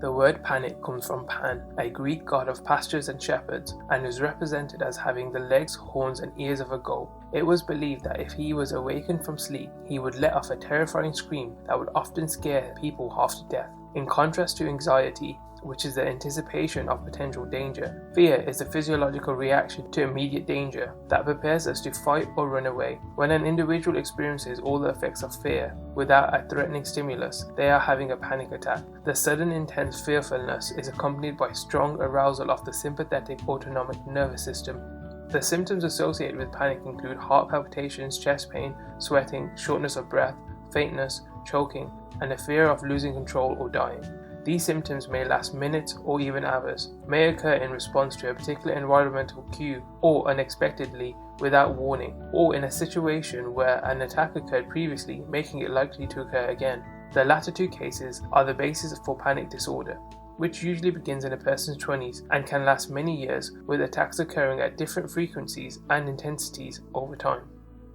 The word panic comes from Pan, a Greek god of pastures and shepherds, and is represented as having the legs, horns, and ears of a goat. It was believed that if he was awakened from sleep, he would let off a terrifying scream that would often scare people half to death. In contrast to anxiety, which is the anticipation of potential danger, fear is the physiological reaction to immediate danger that prepares us to fight or run away. When an individual experiences all the effects of fear without a threatening stimulus, they are having a panic attack. The sudden intense fearfulness is accompanied by strong arousal of the sympathetic autonomic nervous system. The symptoms associated with panic include heart palpitations, chest pain, sweating, shortness of breath, faintness, choking, and a fear of losing control or dying. These symptoms may last minutes or even hours, may occur in response to a particular environmental cue or unexpectedly without warning, or in a situation where an attack occurred previously, making it likely to occur again. The latter two cases are the basis for panic disorder, which usually begins in a person's 20s and can last many years, with attacks occurring at different frequencies and intensities over time.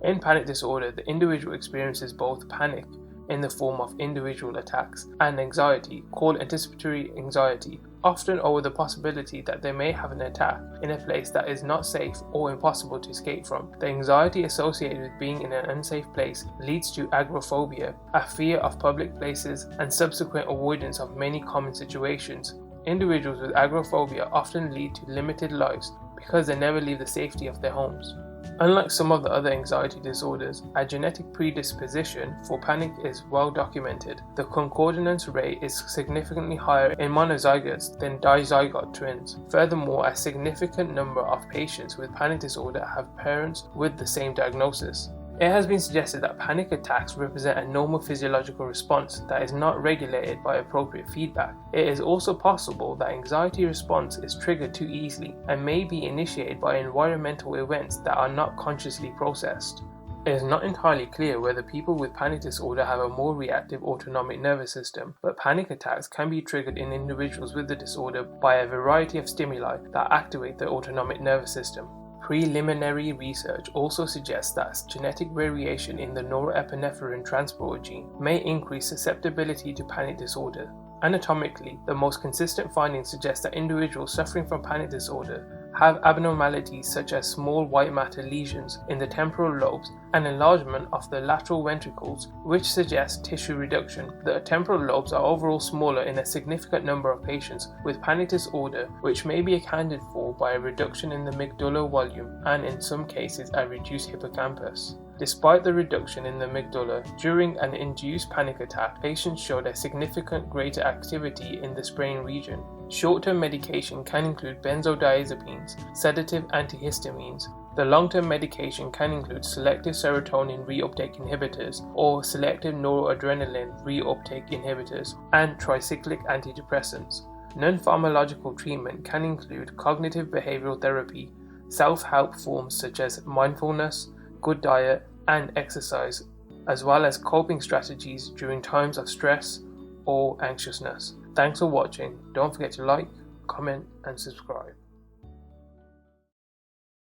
In panic disorder, the individual experiences both panic in the form of individual attacks and anxiety, called anticipatory anxiety, often over the possibility that they may have an attack in a place that is not safe or impossible to escape from. The anxiety associated with being in an unsafe place leads to agoraphobia, a fear of public places, and subsequent avoidance of many common situations. Individuals with agoraphobia often lead to limited lives because they never leave the safety of their homes. Unlike some of the other anxiety disorders, a genetic predisposition for panic is well documented. The concordance rate is significantly higher in monozygotes than dizygote twins. Furthermore, a significant number of patients with panic disorder have parents with the same diagnosis. It has been suggested that panic attacks represent a normal physiological response that is not regulated by appropriate feedback. It is also possible that anxiety response is triggered too easily and may be initiated by environmental events that are not consciously processed. It is not entirely clear whether people with panic disorder have a more reactive autonomic nervous system, but panic attacks can be triggered in individuals with the disorder by a variety of stimuli that activate the autonomic nervous system. Preliminary research also suggests that genetic variation in the norepinephrine transporter gene may increase susceptibility to panic disorder. Anatomically, the most consistent findings suggest that individuals suffering from panic disorder have abnormalities such as small white matter lesions in the temporal lobes and enlargement of the lateral ventricles, which suggests tissue reduction. The temporal lobes are overall smaller in a significant number of patients with panic disorder, which may be accounted for by a reduction in the amygdala volume and in some cases a reduced hippocampus. Despite the reduction in the amygdala, during an induced panic attack, patients showed a significant greater activity in the brain region. Short-term medication can include benzodiazepines, sedative antihistamines. The long-term medication can include selective serotonin reuptake inhibitors or selective noradrenaline reuptake inhibitors and tricyclic antidepressants. Non-pharmalogical treatment can include cognitive behavioral therapy, self-help forms such as mindfulness, good diet, and exercise, as well as coping strategies during times of stress or anxiousness. Thanks for watching. Don't forget to like, comment, and subscribe.